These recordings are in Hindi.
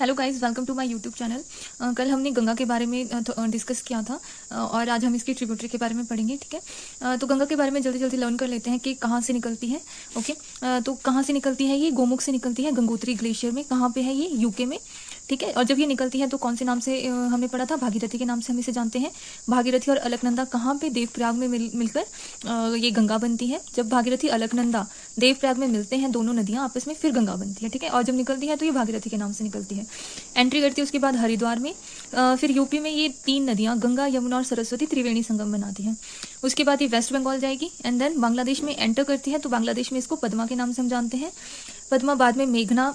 Hello guys, welcome to my YouTube channel. कल हमने गंगा के बारे में डिस्कस किया था और आज हम इसकी ट्रिब्यूटरी के बारे में पढ़ेंगे। ठीक है, तो गंगा के बारे में जल्दी जल्दी लर्न कर लेते हैं कि कहाँ से निकलती है। ओके, तो कहाँ से निकलती है? ये गोमुख से निकलती है, गंगोत्री ग्लेशियर में। कहाँ पे है ये? यूके में। ठीक है, और जब ये निकलती है तो कौन से नाम से हमने पढ़ा था? भागीरथी के नाम से हम इसे जानते हैं। भागीरथी और अलकनंदा कहाँ पे? देवप्रयाग में मिलकर ये गंगा बनती है। जब भागीरथी अलकनंदा देवप्रयाग में मिलते हैं दोनों नदियां आपस में, फिर गंगा बनती है। ठीक है, और जब निकलती है तो ये भागीरथी के नाम से निकलती है, एंट्री करती है उसके बाद हरिद्वार में। फिर यूपी में ये तीन नदियां गंगा, यमुना और सरस्वती त्रिवेणी संगम बनाती हैं। उसके बाद ये वेस्ट बंगाल जाएगी एंड देन बांग्लादेश में एंटर करती है। तो बांग्लादेश में इसको पद्मा के नाम से हम जानते हैं। पद्मा बाद में मेघना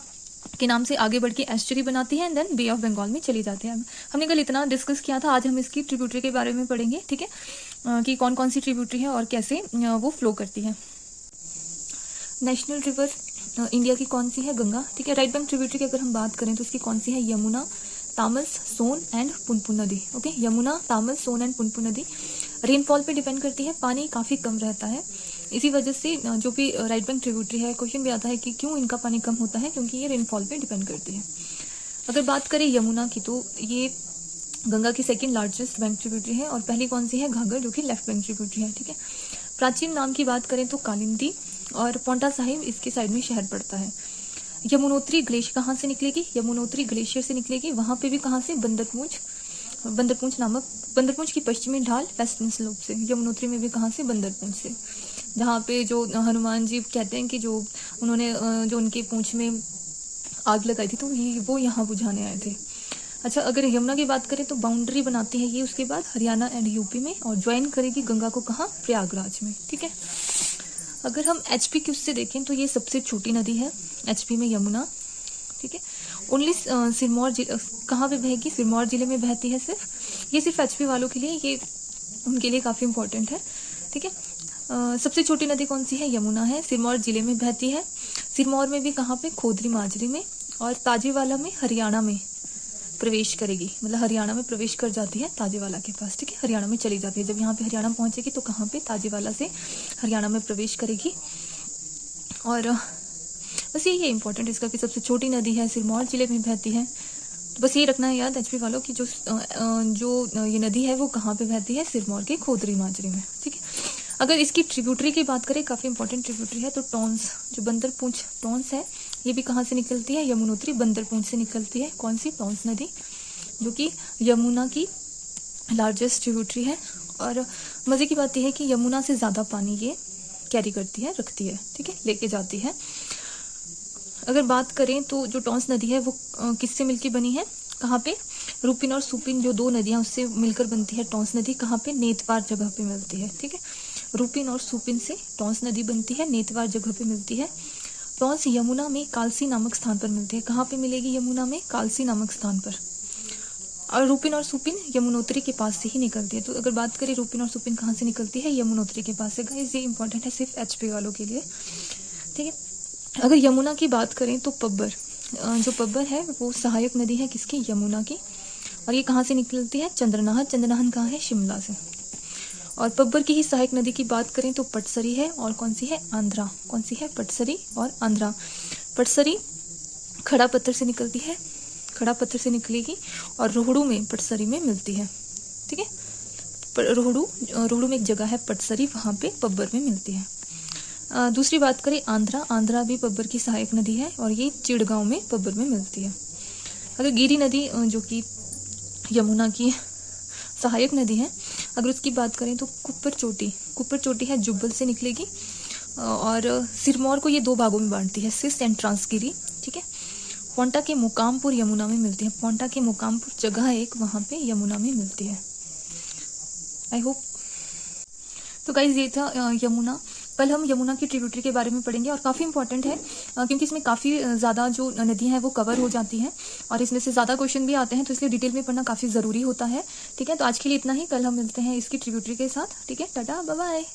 के नाम से आगे बढ़ के एस्चुरी बनाती है and then Bay of Bengal में चली जाती है। हमने कल इतना डिस्कस किया था, आज हम इसकी ट्रिब्यूटरी के बारे में पढ़ेंगे। ठीक है, कि कौन कौन सी ट्रिब्यूटरी है और कैसे वो फ्लो करती है। नेशनल रिवर इंडिया की कौन सी है? गंगा। ठीक है, राइट बैंक ट्रिब्यूटरी की अगर हम बात करें तो इसकी कौन सी है? यमुना, तामस, सोन एंड पुनपुन नदी। ओके, यमुना, तामस, सोन एंड पुनपुन नदी। रेनफॉल पे डिपेंड करती है, पानी काफ़ी कम रहता है। इसी वजह से जो भी राइट बैंक ट्रिब्यूटरी है, क्वेश्चन भी आता है कि क्यों इनका पानी कम होता है, क्योंकि ये रेनफॉल पे डिपेंड करती है। अगर बात करें यमुना की तो ये गंगा की सेकेंड लार्जेस्ट बैंक ट्रिब्यूटरी है और पहली कौन सी है? घाघर, जो कि लेफ्ट बैंक ट्रिब्यूटरी है। ठीक है, प्राचीन नाम की बात करें तो कालिंदी और पोंटा साहिब इसके साइड में शहर पड़ता है। यमुनोत्री ग्लेशियर कहाँ से निकलेगी? यमुनोत्री ग्लेशियर से निकलेगी। वहां पे भी कहाँ से? बंदरपूंछ की पश्चिमी ढाल वेस्टर्न स्लोप से। यमुनोत्री में भी कहाँ से? बंदरपूंछ से, जहाँ पे जो हनुमान जी कहते हैं कि जो उन्होंने जो उनके पूंछ में आग लगाई थी तो वो यहाँ बुझाने आए थे। अच्छा, अगर यमुना की बात करें तो बाउंड्री बनाती है ये उसके बाद हरियाणा एंड यूपी में और ज्वाइन करेगी गंगा को कहाँ? प्रयागराज में। ठीक है, अगर हम एचपी की उससे देखें तो ये सबसे छोटी नदी है एचपी में, यमुना। ठीक है, ओनली सिरमौर कहाँ पे बहेगी? सिरमौर जिले में बहती है सिर्फ। ये सिर्फ एचपी वालों के लिए, ये उनके लिए काफ़ी इंपॉर्टेंट है। ठीक है, सबसे छोटी नदी कौन सी है? यमुना है, सिरमौर जिले में बहती है। सिरमौर में भी कहाँ पे? खोदरी माजरी में। और ताजेवाला में हरियाणा में प्रवेश करेगी, मतलब हरियाणा में प्रवेश कर जाती है ताजेवाला के पास। ठीक है, हरियाणा में चली जाती है। जब यहाँ पे हरियाणा पहुंचेगी तो कहाँ पे? ताजेवाला से हरियाणा में प्रवेश करेगी। और बस यही है इंपॉर्टेंट इसका कि सबसे छोटी नदी है, सिरमौर जिले में बहती है। तो बस ये रखना है याद एचपी वालों की, जो ये नदी है वो कहाँ पे बहती है? सिरमौर के खोदरी माजरी में। ठीक है, अगर इसकी ट्रिब्यूटरी की बात करें, काफ़ी इंपॉर्टेंट ट्रिब्यूटरी है। तो टॉन्स, जो बंदरपूंछ टॉन्स है, ये भी कहाँ से निकलती है? यमुनोत्री बंदरपूंछ से निकलती है। कौन सी? टॉन्स नदी, जो कि यमुना की लार्जेस्ट ट्रिब्यूटरी है। और मज़े की बात यह है कि यमुना से ज़्यादा पानी ये कैरी करती है, रखती है। ठीक है, लेके जाती है। अगर बात करें तो जो टॉन्स नदी है वो किससे मिलकर बनी है? कहाँ पे? रूपिन और सुपिन जो दो नदियाँ उससे मिलकर बनती है टॉन्स नदी। कहाँ पे? नेतवार जगह पे मिलती है। ठीक है, रूपिन और सुपिन से टॉन्स नदी बनती है, नेतवार जगह पे मिलती है। टॉन्स यमुना में कालसी नामक स्थान पर मिलती है। कहाँ पे मिलेगी? यमुना में कालसी नामक स्थान पर। और रूपिन और सुपिन यमुनोत्री के पास से ही निकलती है। तो अगर बात करें रूपिन और सुपिन कहाँ से निकलती है? यमुनोत्री के पास से। गाइस ये इंपॉर्टेंट है सिर्फ एचपी वालों के लिए। ठीक है, अगर यमुना की बात करें तो पब्बर, जो पब्बर है वो सहायक नदी है किसकी? यमुना की। और ये कहाँ से निकलती है? चंद्रनाहन। चंद्रनाहन कहाँ है? शिमला से। और पब्बर की ही सहायक नदी की बात करें तो पटसरी है, और कौन सी है? आंध्रा। कौन सी है? पटसरी और आंध्रा। पटसरी खड़ा पत्थर से निकलती है, खड़ा पत्थर से निकलेगी और रोहड़ू में पटसरी में मिलती है। ठीक है, रोहड़ू में एक जगह है पटसरी, वहाँ पे पब्बर में मिलती है। दूसरी बात करें आंध्रा, आंध्रा भी पब्बर की सहायक नदी है और ये चिड़गांव में पब्बर में मिलती है। अगर गिरी नदी जो कि यमुना की सहायक नदी है, अगर उसकी बात करें तो कुप्पर चोटी है, जुब्बल से निकलेगी। और सिरमौर को ये दो भागों में बांटती है, सिस एंड ट्रांसगिरी। ठीक है, पोंटा के मुकामपुर यमुना में मिलती है। पोंटा के मुकामपुर जगह है एक, वहाँ पे यमुना में मिलती है। I hope. तो गाइज ये था यमुना। कल हम यमुना की ट्रिब्यूटरी के बारे में पढ़ेंगे और काफ़ी इंपॉर्टेंट है क्योंकि इसमें काफ़ी ज़्यादा जो नदियाँ हैं वो कवर हो जाती हैं और इसमें से ज़्यादा क्वेश्चन भी आते हैं, तो इसलिए डिटेल में पढ़ना काफ़ी ज़रूरी होता है। ठीक है, तो आज के लिए इतना ही। कल हम मिलते हैं इसकी ट्रिब्यूटरी के साथ। ठीक है, टाटा, बाय बाय।